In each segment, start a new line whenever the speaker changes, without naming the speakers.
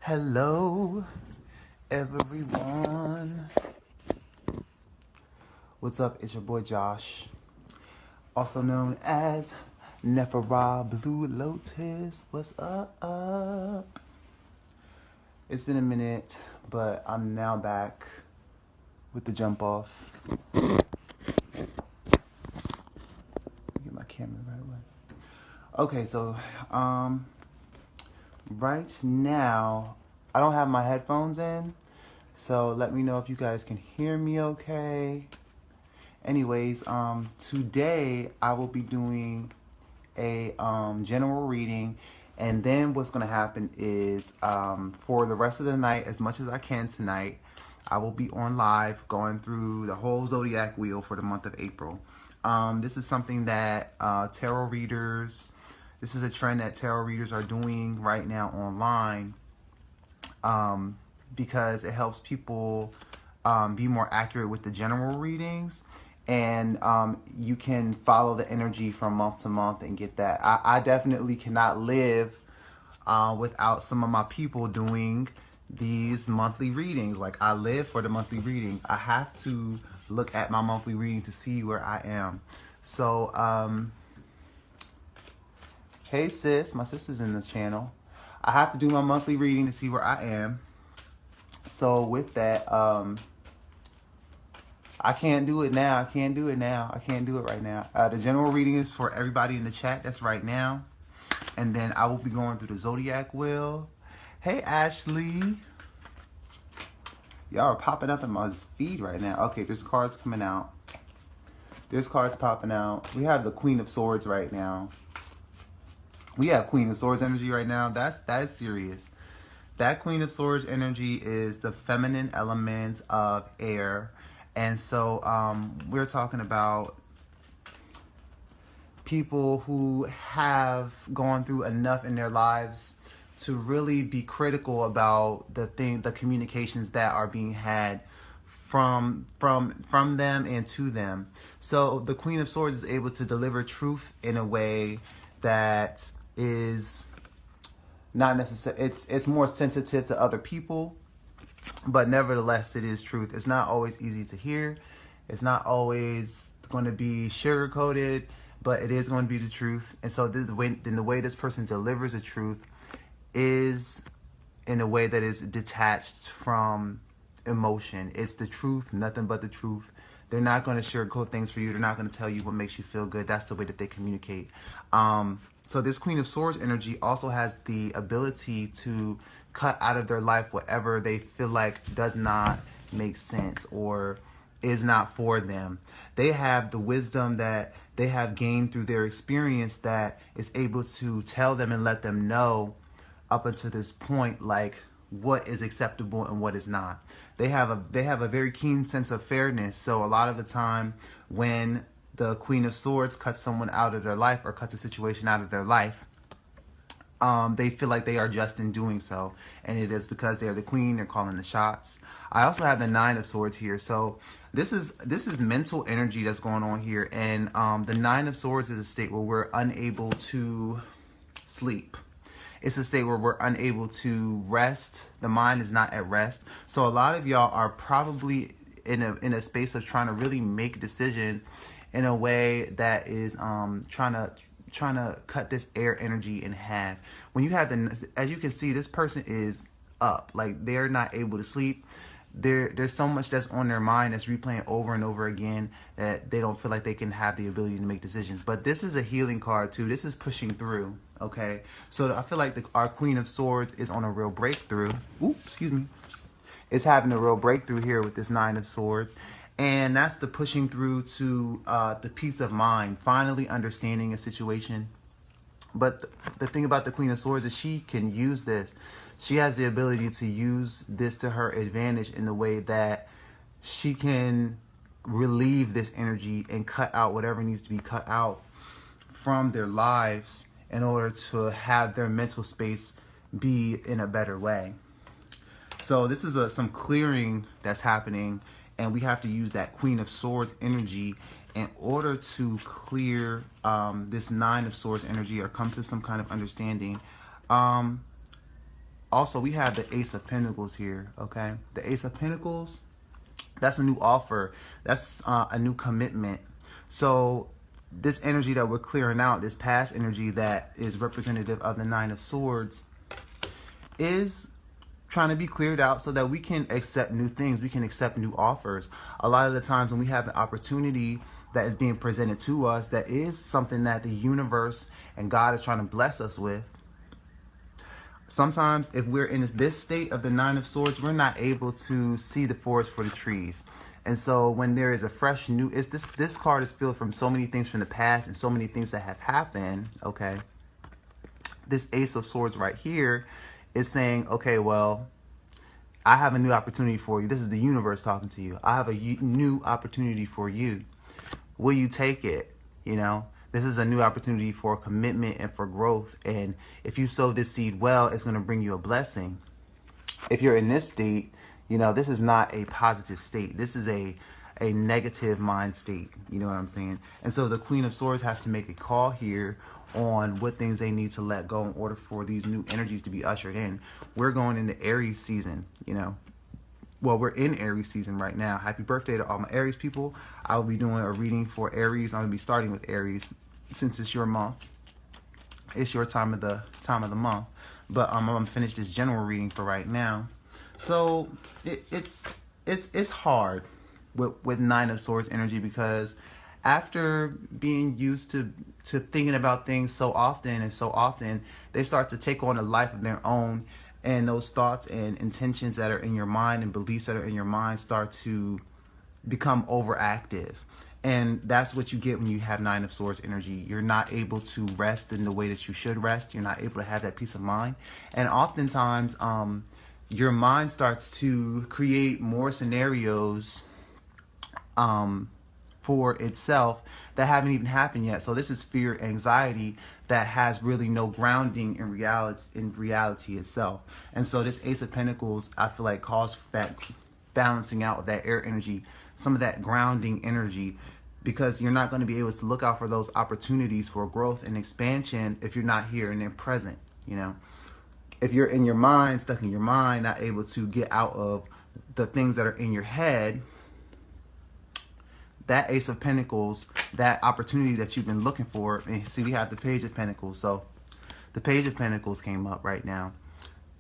Hello, everyone. What's up? It's your boy Josh, also known as Nephra Blue Lotus. What's up? It's been a minute, but I'm now back with the jump off. Get my camera the right way. Okay, so right now I don't have my headphones in, so let me know if you guys can hear me okay. Anyways, today I will be doing a general reading, and then what's going to happen is for the rest of the night, as much as I can tonight, I will be on live going through the whole zodiac wheel for the month of April. This is something that tarot readers, this is a trend that tarot readers are doing right now online, because it helps people be more accurate with the general readings. And you can follow the energy from month to month and get that. I definitely cannot live without some of my people doing these monthly readings. Like, I live for the monthly reading. I have to look at my monthly reading to see where I am. So, hey sis, my sister's in the channel. I have to do my monthly reading to see where I am. So with that, I can't do it now. I can't do it right now. The general reading is for everybody in the chat. That's right now. And then I will be going through the zodiac wheel. Hey, Ashley. Y'all are popping up in my feed right now. Okay, there's cards coming out. There's cards popping out. We have the Queen of Swords right now. We have Queen of Swords energy right now. That is serious. That Queen of Swords energy is the feminine element of air. And so we're talking about people who have gone through enough in their lives to really be critical about the communications that are being had from them and to them. So the Queen of Swords is able to deliver truth in a way that is not necessary. It's more sensitive to other people, but nevertheless, it is truth. It's not always easy to hear. It's not always going to be sugar-coated, but it is going to be the truth. And so the way this person delivers the truth is in a way that is detached from emotion. It's the truth, nothing but the truth. They're not going to sugarcoat things for you. They're not going to tell you what makes you feel good. That's the way that they communicate. So this Queen of Swords energy also has the ability to cut out of their life whatever they feel like does not make sense or is not for them. They have the wisdom that they have gained through their experience that is able to tell them and let them know up until this point, like, what is acceptable and what is not. They have a very keen sense of fairness. So a lot of the time when the Queen of Swords cuts someone out of their life or cuts a situation out of their life, they feel like they are just in doing so. And it is because they are the queen, they're calling the shots. I also have the Nine of Swords here. So this is mental energy that's going on here. And the Nine of Swords is a state where we're unable to sleep. It's a state where we're unable to rest. The mind is not at rest. So a lot of y'all are probably in a space of trying to really make a decision in a way that is trying to cut this air energy in half. When you have as you can see, this person is up. Like, they're not able to sleep. There's so much that's on their mind that's replaying over and over again that they don't feel like they can have the ability to make decisions. But this is a healing card too. This is pushing through. Okay, so I feel like our Queen of Swords is on a real breakthrough. Oops, excuse me. It's having a real breakthrough here with this Nine of Swords. And that's the pushing through to the peace of mind, finally understanding a situation. But the thing about the Queen of Swords is she can use this. She has the ability to use this to her advantage in the way that she can relieve this energy and cut out whatever needs to be cut out from their lives in order to have their mental space be in a better way. So this is some clearing that's happening, and we have to use that Queen of Swords energy in order to clear this Nine of Swords energy or come to some kind of understanding. also we have the Ace of Pentacles here, okay? The Ace of Pentacles, that's a new offer. That's a new commitment. So this energy that we're clearing out, this past energy that is representative of the Nine of Swords, is trying to be cleared out so that we can accept new things. We can accept new offers. A lot of the times when we have an opportunity that is being presented to us, that is something that the universe and God is trying to bless us with, sometimes if we're in this state of the Nine of Swords, we're not able to see the forest for the trees. And so when there is a fresh new, this card is filled from so many things from the past and so many things that have happened, okay? This Ace of Swords right here is saying, okay, well, I have a new opportunity for you. This is the universe talking to you. I have a new opportunity for you. Will you take it? You know, this is a new opportunity for commitment and for growth. And if you sow this seed well, it's going to bring you a blessing. If you're in this state, you know, this is not a positive state. This is a negative mind state. You know what I'm saying? And so the Queen of Swords has to make a call here on what things they need to let go in order for these new energies to be ushered in. We're going into Aries season, you know. Well, we're in Aries season right now. Happy birthday to all my Aries people. I will be doing a reading for Aries. I'm going to be starting with Aries since it's your month. It's your time of the month. But I'm going to finish this general reading for right now. So it's hard with Nine of Swords energy, because after being used to thinking about things so often, they start to take on a life of their own. And those thoughts and intentions that are in your mind and beliefs that are in your mind start to become overactive. And that's what you get when you have Nine of Swords energy. You're not able to rest in the way that you should rest. You're not able to have that peace of mind. And oftentimes, your mind starts to create more scenarios for itself that haven't even happened yet. So this is fear, anxiety that has really no grounding in reality itself. And so this Ace of Pentacles, I feel like, calls for that balancing out of that air energy, some of that grounding energy, because you're not going to be able to look out for those opportunities for growth and expansion if you're not here and then present, you know. If you're in your mind, stuck in your mind, not able to get out of the things that are in your head, that Ace of Pentacles, that opportunity that you've been looking for, and see, we have the Page of Pentacles. So the Page of Pentacles came up right now.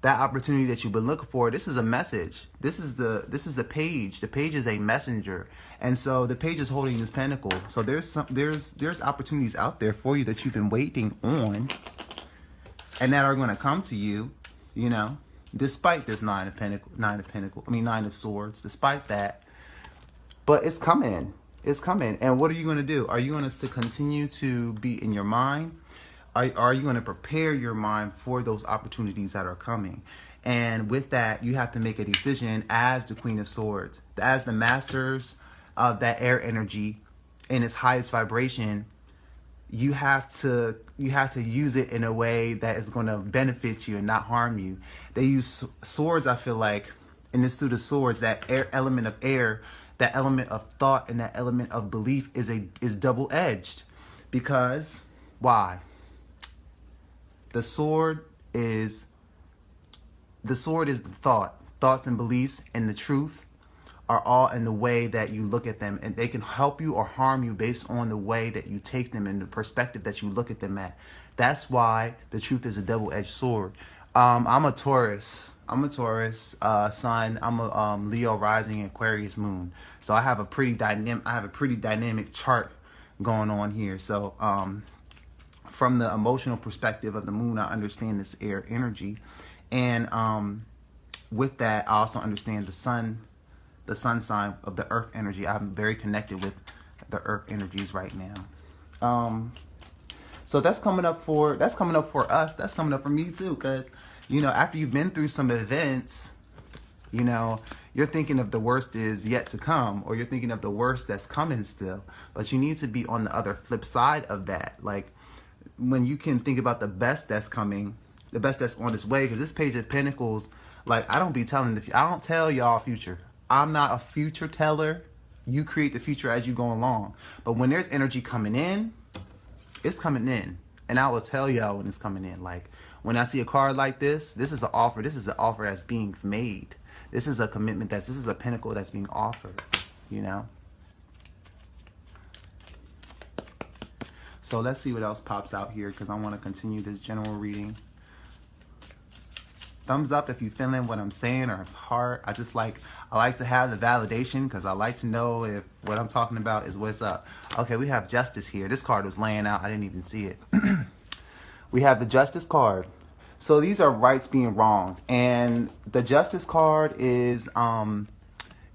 That opportunity that you've been looking for, this is a message. This is the Page. The Page is a messenger. And so the Page is holding this pentacle. So there's opportunities out there for you that you've been waiting on and that are going to come to you, you know, despite this Nine of Swords, despite that. But it's coming. It's coming. And what are you going to do? Are you going to continue to be in your mind? Are you going to prepare your mind for those opportunities that are coming? And with that, you have to make a decision as the Queen of Swords, as the masters of that air energy in its highest vibration. You have to use it in a way that is going to benefit you and not harm you. They use swords, I feel like, in this suit of swords, that element of air, that element of thought and that element of belief is double-edged. Because why? The sword is the thoughts and beliefs, and the truth are all in the way that you look at them, and they can help you or harm you based on the way that you take them and the perspective that you look at them at. That's why the truth is a double-edged sword. I'm a Taurus. Sun. I'm a Leo rising, Aquarius moon. So I have a pretty dynamic chart going on here. So from the emotional perspective of the moon, I understand this air energy, and with that, I also understand the sun sign of the earth energy. I'm very connected with the earth energies right now. So that's coming up for us. That's coming up for me too, because, you know, after you've been through some events, you know, you're thinking of the worst is yet to come, or you're thinking of the worst that's coming still. But you need to be on the other flip side of that. Like, when you can think about the best that's coming, the best that's on its way, because this Page of Pentacles, like, I don't tell y'all future. I'm not a future teller. You create the future as you go along. But when there's energy coming in, it's coming in. And I will tell y'all when it's coming in. Like, When I see a card like this, this is an offer. This is an offer that's being made. This is a commitment. This is a pinnacle that's being offered, you know. So let's see what else pops out here, because I want to continue this general reading. Thumbs up if you're feeling what I'm saying, or heart. I like to have the validation, because I like to know if what I'm talking about is what's up. Okay, we have Justice here. This card was laying out. I didn't even see it. We have the Justice card. So these are rights being wronged, and the Justice card is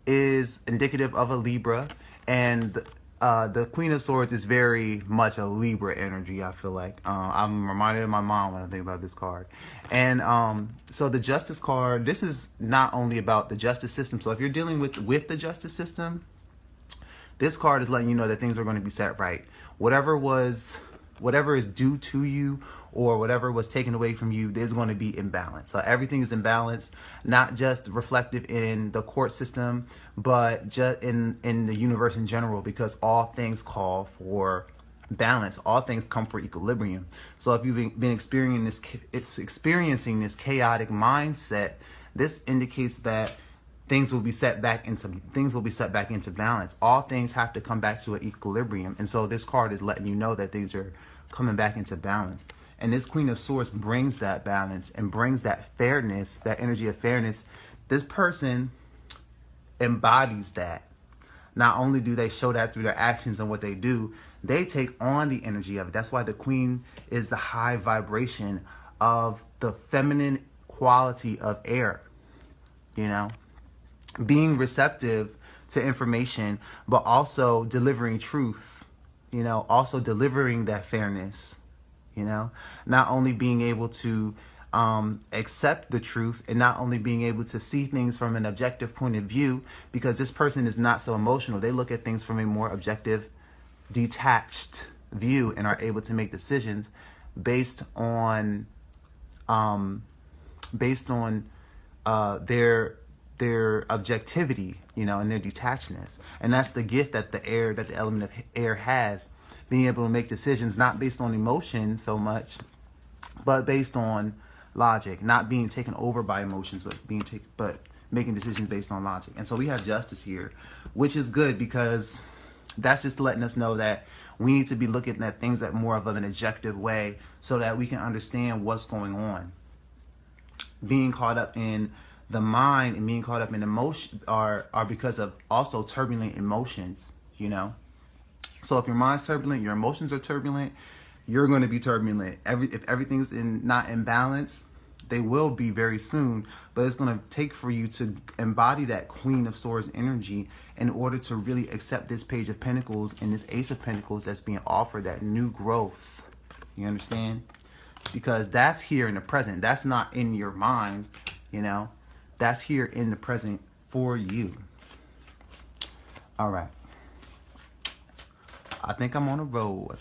indicative of a Libra, and the Queen of Swords is very much a Libra energy, I feel like. I'm reminded of my mom when I think about this card. And so the Justice card, this is not only about the justice system. So if you're dealing with the justice system, this card is letting you know that things are going to be set right. Whatever is due to you, or whatever was taken away from you, there's going to be in balance. So everything is in balance, not just reflective in the court system, but just in the universe in general, because all things call for balance. All things come for equilibrium. So if you've been experiencing this chaotic mindset, this indicates that things will be set back into balance. All things have to come back to an equilibrium. And so this card is letting you know that things are coming back into balance. And this Queen of Swords brings that balance and brings that fairness, that energy of fairness. This person embodies that. Not only do they show that through their actions and what they do, they take on the energy of it. That's why the Queen is the high vibration of the feminine quality of air, you know, being receptive to information, but also delivering truth, you know, also delivering that fairness. You know, not only being able to accept the truth, and not only being able to see things from an objective point of view, because this person is not so emotional. They look at things from a more objective, detached view, and are able to make decisions based on their objectivity, you know, and their detachedness. And that's the gift that the element of air has. Being able to make decisions not based on emotion so much, but based on logic, not being taken over by emotions, but making decisions based on logic. And so we have Justice here, which is good, because that's just letting us know that we need to be looking at things at more of an objective way, so that we can understand what's going on. Being caught up in the mind and being caught up in emotion are because of also turbulent emotions, you know. So if your mind's turbulent, your emotions are turbulent, you're going to be turbulent. If everything's not in balance, they will be very soon. But it's going to take for you to embody that Queen of Swords energy in order to really accept this Page of Pentacles and this Ace of Pentacles that's being offered, that new growth. You understand? Because that's here in the present. That's not in your mind, you know. That's here in the present for you. All right. I think I'm on a roll.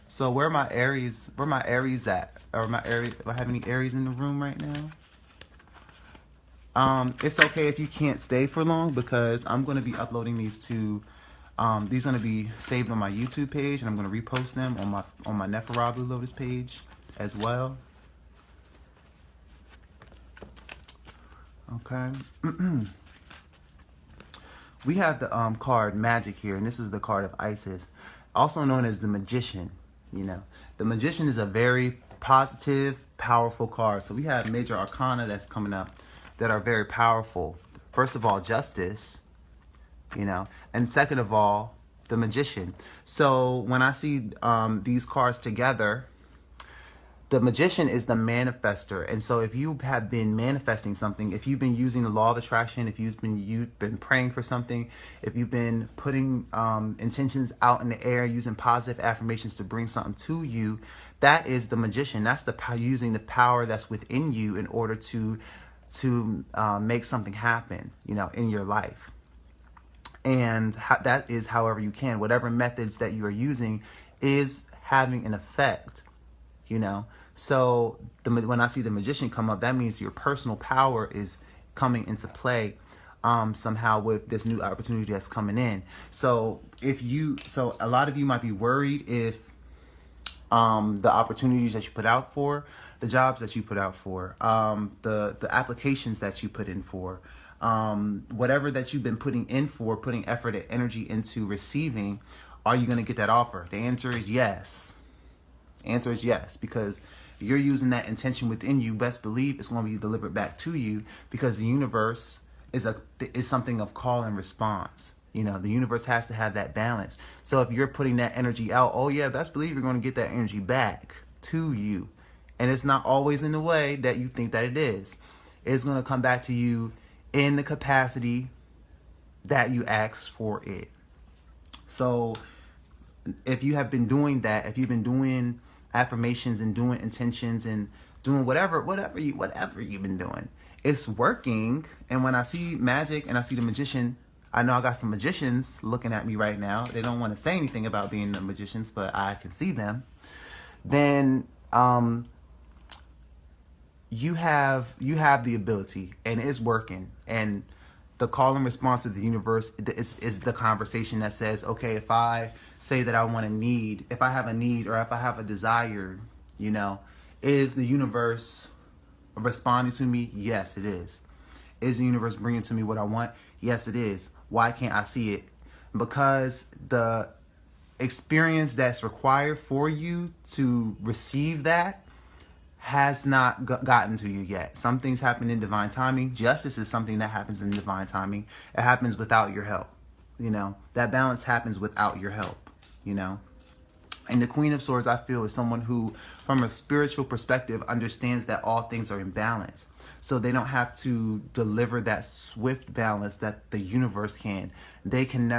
So where are my Aries? Where my Aries at? Or my Aries? Do I have any Aries in the room right now? It's okay if you can't stay for long, because I'm going to be uploading these to. These are going to be saved on my YouTube page, and I'm going to repost them on my Neferabu Lotus page as well. Okay. We have the card Magic here, and this is the card of Isis, also known as the Magician. You know, the Magician is a very positive, powerful card. So we have major arcana that's coming up that are very powerful. First of all, Justice, you know, and second of all, the Magician. So when I see these cards together, the Magician is the manifester. And so if you have been manifesting something, if you've been using the law of attraction, if you've been praying for something, if you've been putting intentions out in the air, using positive affirmations to bring something to you, that is the Magician. That's using the power that's within you in order to make something happen, you know, in your life. And that is however you can. Whatever methods that you are using is having an effect. You know, so when I see the Magician come up, that means your personal power is coming into play somehow with this new opportunity that's coming in. So a lot of you might be worried if the opportunities that you put out for, the jobs that you put out for, the applications that you put in for, whatever that you've been putting in for, putting effort and energy into receiving, are you going to get that offer? The answer is yes. The answer is yes, because you're using that intention within you. Best believe it's going to be delivered back to you, because the universe is something of call and response. You know, the universe has to have that balance. So if you're putting that energy out, oh yeah, best believe you're going to get that energy back to you. And it's not always in the way that you think that it is. It's going to come back to you in the capacity that you asked for it. So if you have been doing that, if you've been doing affirmations and doing intentions and doing whatever you've been doing, it's working. And when I see magic and I see the magician, I know I got some magicians looking at me right now. They don't want to say anything about being the magicians, but I can see them. Then you have the ability, and it's working. And the call and response of the universe is the conversation that says, okay, if I say that I want a need, if I have a need or if I have a desire, you know, is the universe responding to me? Yes, it is. Is the universe bringing to me what I want? Yes, it is. Why can't I see it? Because the experience that's required for you to receive that has not gotten to you yet. Some things happen in divine timing. Justice is something that happens in divine timing. It happens without your help. You know, that balance happens without your help, you know. And the Queen of Swords, I feel, is someone who, from a spiritual perspective, understands that all things are in balance. So they don't have to deliver that swift balance that the universe can. They can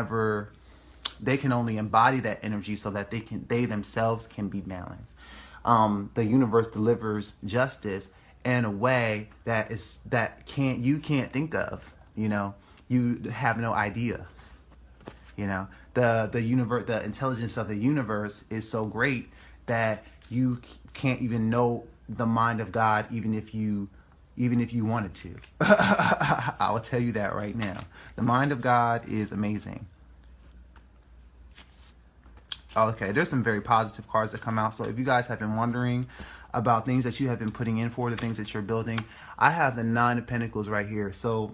only embody that energy so that they themselves can be balanced. The universe delivers justice in a way you can't think of. You know, you have no idea. You know, the intelligence of the universe is so great that you can't even know the mind of God, even if you wanted to. I will tell you that right now. The mind of God is amazing. Okay, there's some very positive cards that come out. So if you guys have been wondering about things that you have been putting in for, the things that you're building, I have the Nine of Pentacles right here. So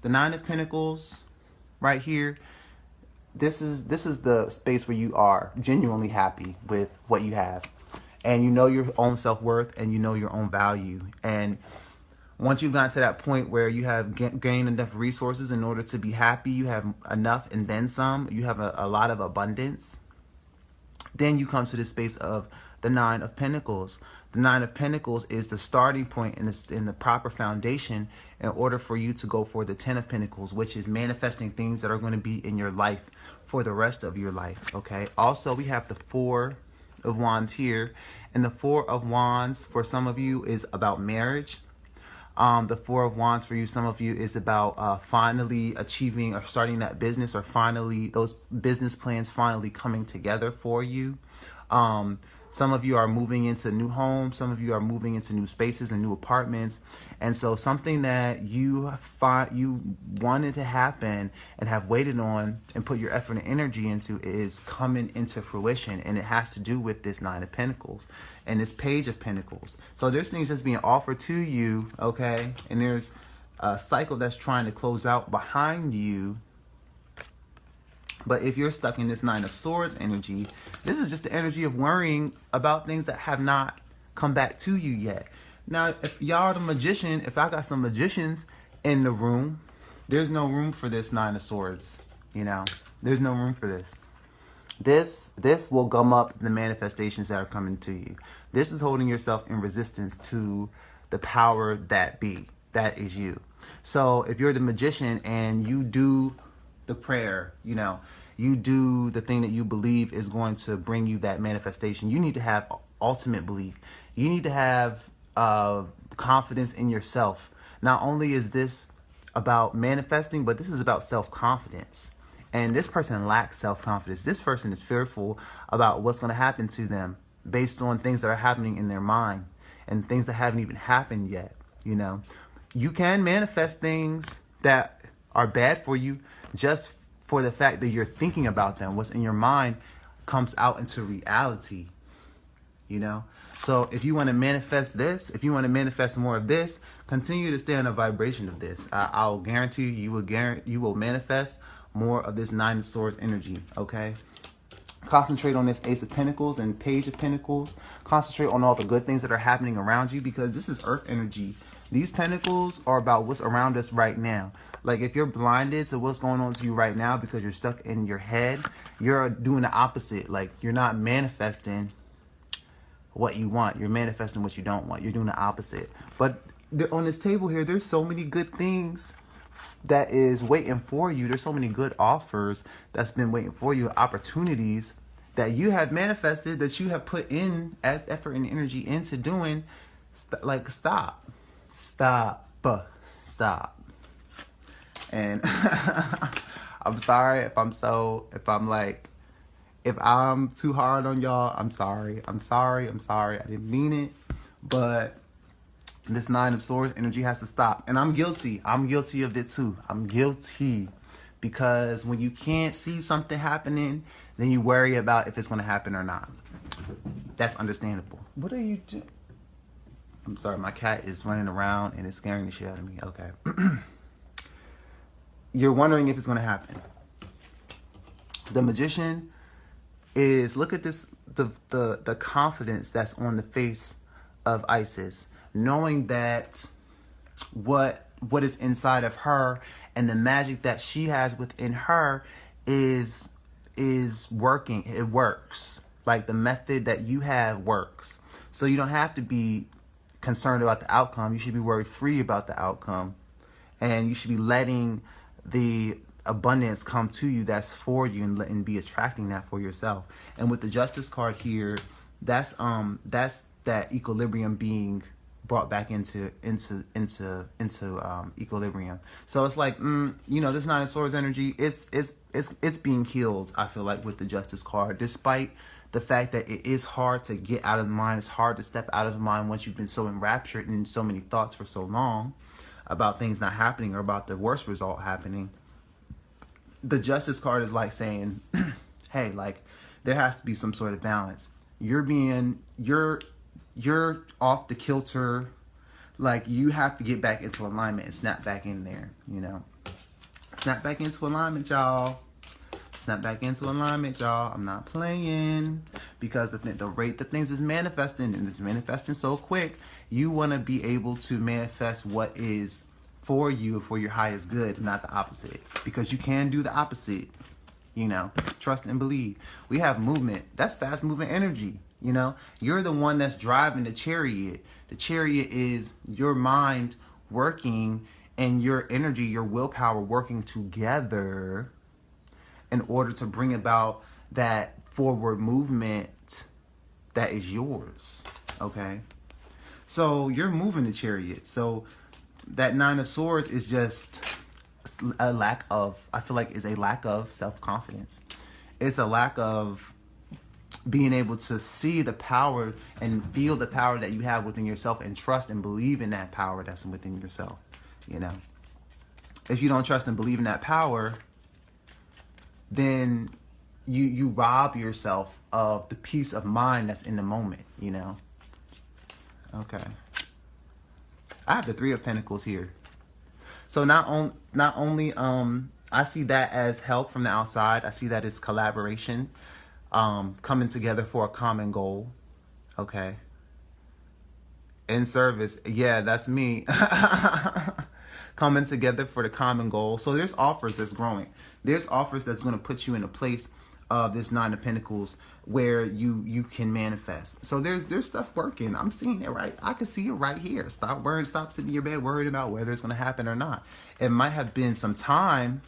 the Nine of Pentacles right here, this is the space where you are genuinely happy with what you have. And you know your own self-worth, and you know your own value. And once you've gotten to that point where you have gained enough resources in order to be happy, you have enough and then some, you have a lot of abundance, then you come to this space of the Nine of Pentacles. The Nine of Pentacles is the starting point in the proper foundation in order for you to go for the Ten of Pentacles, which is manifesting things that are going to be in your life for the rest of your life, okay? Also, we have the Four of Wands here, and the Four of Wands for some of you is about marriage. The Four of Wands for you, some of you, is about finally achieving or starting that business, or finally those business plans finally coming together for you. Some of you are moving into new homes. Some of you are moving into new spaces and new apartments. And so something that you wanted to happen and have waited on and put your effort and energy into is coming into fruition. And it has to do with this Nine of Pentacles and this Page of Pentacles. So there's things that's being offered to you, okay? And there's a cycle that's trying to close out behind you. But if you're stuck in this Nine of Swords energy, this is just the energy of worrying about things that have not come back to you yet. Now, if y'all are the magician, if I got some magicians in the room, there's no room for this Nine of Swords, you know? There's no room for this. This will gum up the manifestations that are coming to you. This is holding yourself in resistance to the power that be. That is you. So if you're the magician and you do the prayer, you know, you do the thing that you believe is going to bring you that manifestation, you need to have ultimate belief. You need to have confidence in yourself. Not only is this about manifesting, but this is about self-confidence. And this person lacks self-confidence. This person is fearful about what's going to happen to them based on things that are happening in their mind and things that haven't even happened yet. You know, you can manifest things that are bad for you just for the fact that you're thinking about them. What's in your mind comes out into reality. you know? So if you want to manifest this, if you want to manifest more of this, continue to stay on the vibration of this. I'll guarantee you will manifest more of this Nine of Swords energy, okay? Concentrate on this Ace of Pentacles and Page of Pentacles. Concentrate on all the good things that are happening around you, because this is Earth energy. These Pentacles are about what's around us right now. Like, if you're blinded to what's going on to you right now because you're stuck in your head, you're doing the opposite. Like, you're not manifesting what you want. You're manifesting what you don't want. You're doing the opposite. But on this table here, there's so many good things that is waiting for you. There's so many good offers that's been waiting for you, opportunities that you have manifested, that you have put in effort and energy into doing. Like, stop. And I'm sorry if I'm too hard on y'all. I'm sorry. I didn't mean it. But this Nine of Swords energy has to stop. And I'm guilty. I'm guilty of it too. I'm guilty. Because when you can't see something happening, then you worry about if it's going to happen or not. That's understandable. What are you doing? I'm sorry. My cat is running around and it's scaring the shit out of me. Okay. You're wondering if it's going to happen. The Magician is, look at this, the confidence that's on the face of Isis, knowing that what is inside of her and the magic that she has within her is working. It works. Like, the method that you have works. So you don't have to be concerned about the outcome. You should be worried free about the outcome, and you should be letting the abundance come to you that's for you, and be attracting that for yourself. And with the Justice card here, that's that equilibrium being brought back into equilibrium. So it's like, this Nine of Swords energy, it's being healed, I feel like, with the Justice card, despite the fact that it is hard to get out of the mind. It's hard to step out of the mind once you've been so enraptured in so many thoughts for so long about things not happening or about the worst result happening. The Justice card is like saying, hey, like, there has to be some sort of balance. You're off the kilter. Like, you have to get back into alignment and snap back in there, Snap back into alignment, y'all. Snap back into alignment, y'all. I'm not playing, because the rate that things is manifesting, and it's manifesting so quick, you want to be able to manifest what is for you, for your highest good, not the opposite, because you can do the opposite. Trust and believe. We have movement. That's fast moving energy. You're the one that's driving the chariot. The chariot is your mind working and your energy, your willpower working together in order to bring about that forward movement that is yours. Okay? So you're moving the chariot. So that Nine of Swords is just a lack of, I feel like, is a lack of self-confidence. It's a lack of being able to see the power and feel the power that you have within yourself, and trust and believe in that power that's within yourself. If you don't trust and believe in that power, then you rob yourself of the peace of mind that's in the moment. Okay. I have the Three of Pentacles here. So not only I see that as help from the outside. I see that as collaboration, coming together for a common goal. Okay. In service. Yeah, that's me. Coming together for the common goal. So there's offers that's growing. There's offers that's going to put you in a place of this Nine of Pentacles where you can manifest. So there's stuff working. I'm seeing it right. I can see it right here. Stop sitting in your bed worried about whether it's going to happen or not. It might have been some time,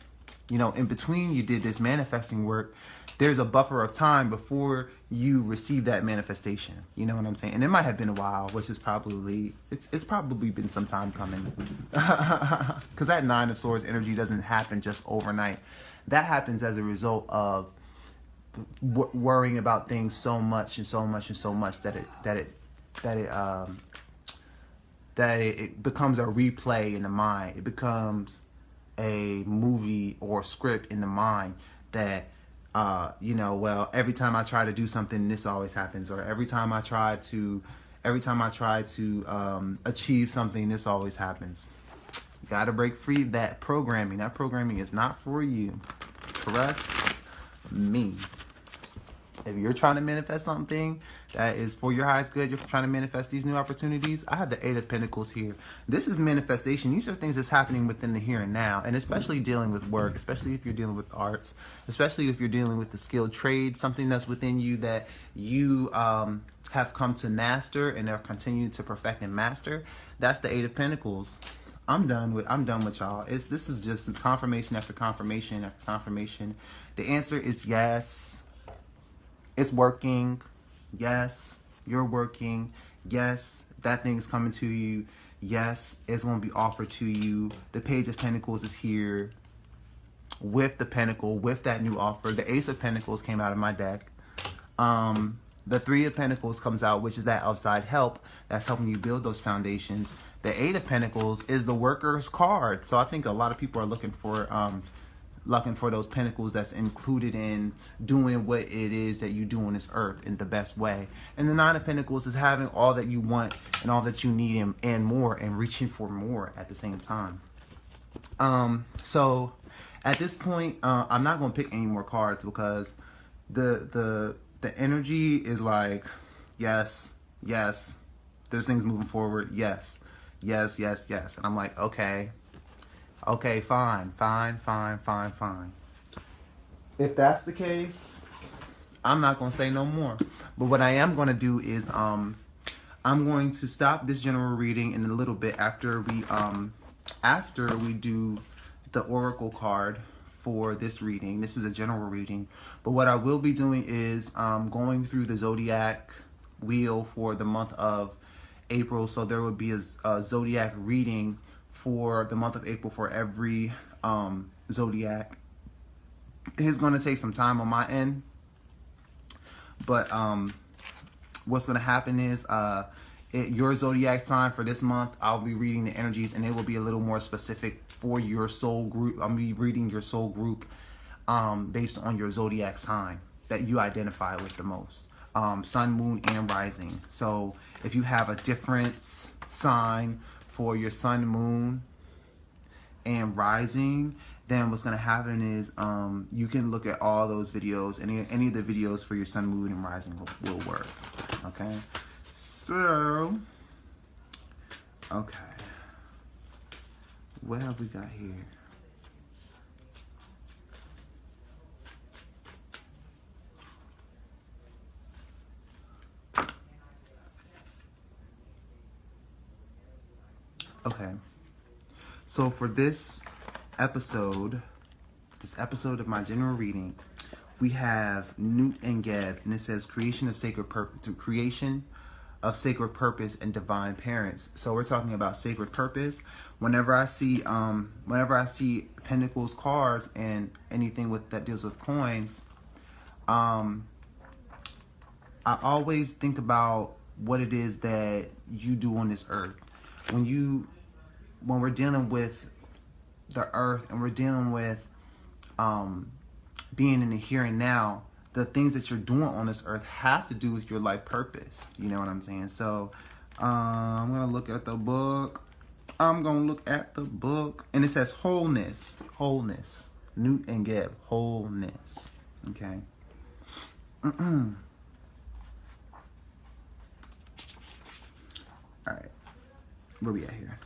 in between you did this manifesting work. There's a buffer of time before you receive that manifestation. You know what I'm saying? And it might have been a while, which is probably, it's probably been some time coming. Because that Nine of Swords energy doesn't happen just overnight. That happens as a result of worrying about things so much that it becomes a replay in the mind. It becomes a movie or script in the mind that you know, well, every time I try to do something, this always happens, or every time I try to achieve something, this always happens. You gotta break free that programming. That programming is not for you. Trust me. If you're trying to manifest something that is for your highest good, you're trying to manifest these new opportunities, I have the Eight of Pentacles here. This is manifestation. These are things that's happening within the here and now, and especially dealing with work, especially if you're dealing with arts, especially if you're dealing with the skilled trade, something that's within you that you have come to master and are continuing to perfect and master. That's the Eight of Pentacles. I'm done with y'all. This is just confirmation after confirmation after confirmation. The answer is yes. It's working. Yes, you're working. Yes, that thing's coming to you. Yes, it's going to be offered to you. The Page of Pentacles is here with the Pentacle, with that new offer. The Ace of Pentacles came out of my deck. The Three of Pentacles comes out, which is that outside help that's helping you build those foundations. The Eight of Pentacles is the Worker's card. So I think a lot of people are looking for those pentacles that's included in doing what it is that you do on this earth in the best way. And the Nine of Pentacles is having all that you want and all that you need and more, and reaching for more at the same time. So at this point, I'm not going to pick any more cards because the energy is like, yes, yes, there's things moving forward. Yes, yes, yes, yes. And I'm like, okay, fine. If that's the case, I'm not going to say no more. But what I am going to do is I'm going to stop this general reading in a little bit after we do the oracle card for this reading. This is a general reading. But what I will be doing is going through the zodiac wheel for the month of April. So there will be a zodiac reading for the month of April for every zodiac. It's going to take some time on my end, but what's going to happen is your zodiac sign for this month, I'll be reading the energies, and it will be a little more specific for your soul group. I'll be reading your soul group based on your zodiac sign that you identify with the most, sun, moon, and rising. So if you have a different sign for your sun, moon, and rising, then what's going to happen is you can look at all those videos. Any of the videos for your sun, moon, and rising will work. Okay? So, okay. What have we got here? Okay. So for this episode of my general reading, we have Newt and Geb, and it says creation of sacred purpose and divine parents. So we're talking about sacred purpose. Whenever I see Pentacles cards and anything that deals with coins, I always think about what it is that you do on this earth. When we're dealing with the earth and we're dealing with being in the here and now, the things that you're doing on this earth have to do with your life purpose. You know what I'm saying? So I'm going to look at the book. And it says wholeness. Newt and Geb, wholeness. Okay. All right. Where we at here?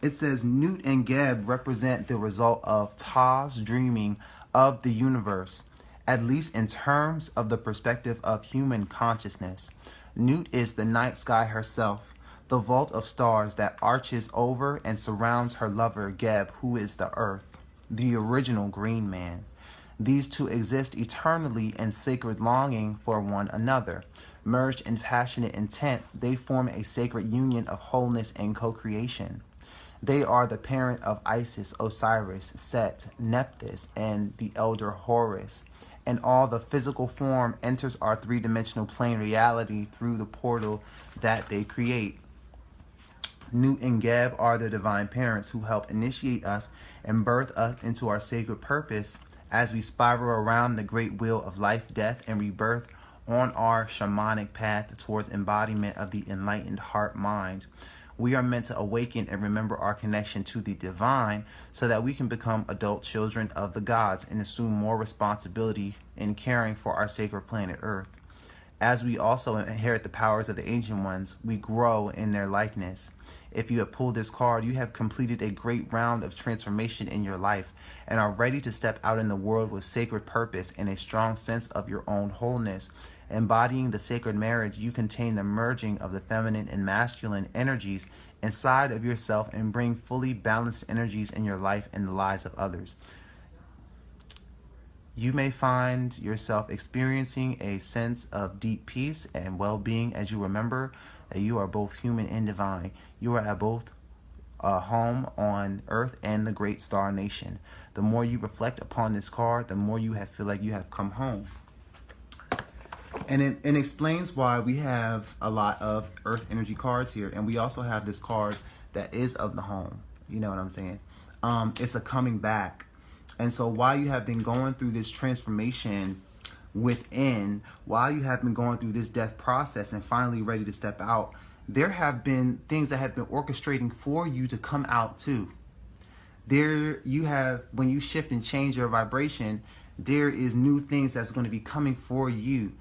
It says Newt and Geb represent the result of Ta's dreaming of the universe, at least in terms of the perspective of human consciousness. Newt is the night sky herself, the vault of stars that arches over and surrounds her lover Geb, who is the earth, the original green man. These two exist eternally in sacred longing for one another. Merged in passionate intent, they form a sacred union of wholeness and co-creation. They are the parent of Isis, Osiris, Set, Nephthys, and the elder Horus. And all the physical form enters our three-dimensional plane reality through the portal that they create. Newt and Geb are the divine parents who help initiate us and birth us into our sacred purpose as we spiral around the great wheel of life, death, and rebirth on our shamanic path towards embodiment of the enlightened heart-mind. We are meant to awaken and remember our connection to the divine so that we can become adult children of the gods and assume more responsibility in caring for our sacred planet Earth. As we also inherit the powers of the ancient ones, we grow in their likeness. If you have pulled this card, you have completed a great round of transformation in your life and are ready to step out in the world with sacred purpose and a strong sense of your own wholeness. Embodying the sacred marriage, you contain the merging of the feminine and masculine energies inside of yourself and bring fully balanced energies in your life and the lives of others. You may find yourself experiencing a sense of deep peace and well-being as you remember that you are both human and divine. You are at both home on Earth and the great star nation. The more you reflect upon this card, the more you feel like you have come home. And it explains why we have a lot of Earth energy cards here. And we also have this card that is of the home. You know what I'm saying? It's a coming back. And so while you have been going through this transformation within, while you have been going through this death process and finally ready to step out, there have been things that have been orchestrating for you to come out too. There you have, when you shift and change your vibration, there is new things that's going to be coming for you.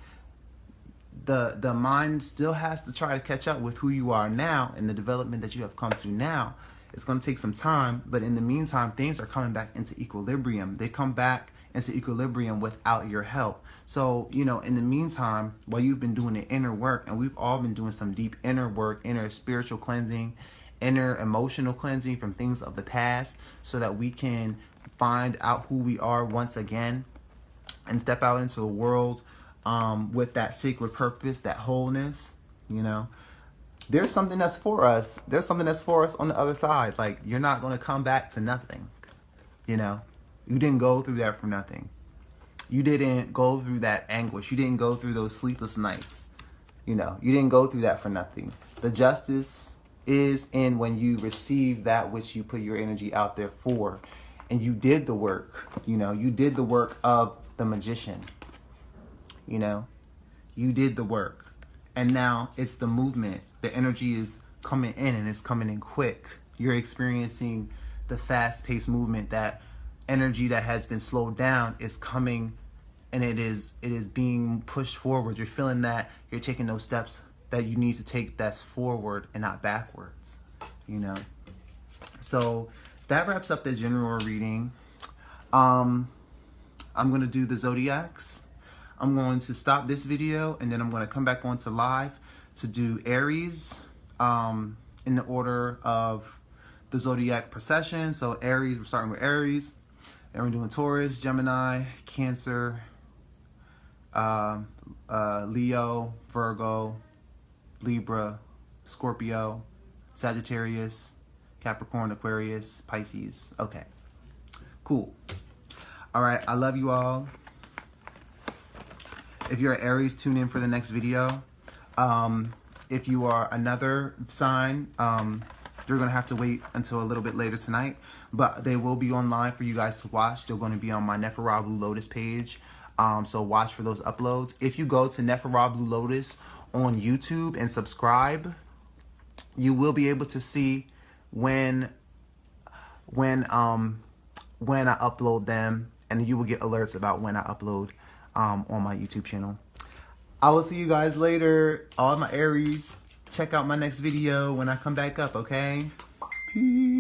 The mind still has to try to catch up with who you are now and the development that you have come to now. It's going to take some time, but in the meantime, things are coming back into equilibrium. They come back into equilibrium without your help. So, you know, in the meantime, while you've been doing the inner work, and we've all been doing some deep inner work, inner spiritual cleansing, inner emotional cleansing from things of the past, so that we can find out who we are once again and step out into the world with that sacred purpose, that wholeness, you know. There's something that's for us. There's something that's for us on the other side. Like, you're not going to come back to nothing, you know. You didn't go through that for nothing. You didn't go through that anguish. You didn't go through those sleepless nights. You know, you didn't go through that for nothing. The justice is in when you receive that which you put your energy out there for. And you did the work, you know. You did the work of the magician, you know. You did the work. And now it's the movement. The energy is coming in and it's coming in quick. You're experiencing the fast-paced movement. That energy that has been slowed down is coming, and it is being pushed forward. You're feeling that you're taking those steps that you need to take, that's forward and not backwards, you know. So that wraps up the general reading. I'm going to do the zodiacs. I'm going to stop this video and then I'm going to come back onto live to do Aries in the order of the zodiac procession. So Aries, we're starting with Aries. And we're doing Taurus, Gemini, Cancer, Leo, Virgo, Libra, Scorpio, Sagittarius, Capricorn, Aquarius, Pisces. Okay, cool. All right, I love you all. If you're an Aries, tune in for the next video. If you are another sign, you're going to have to wait until a little bit later tonight. But they will be online for you guys to watch. They're going to be on my Neferablu Lotus page. So watch for those uploads. If you go to Neferablu Lotus on YouTube and subscribe, you will be able to see when I upload them, and you will get alerts about when I upload on my YouTube channel. I will see you guys later. All my Aries, check out my next video when I come back up, okay? Peace.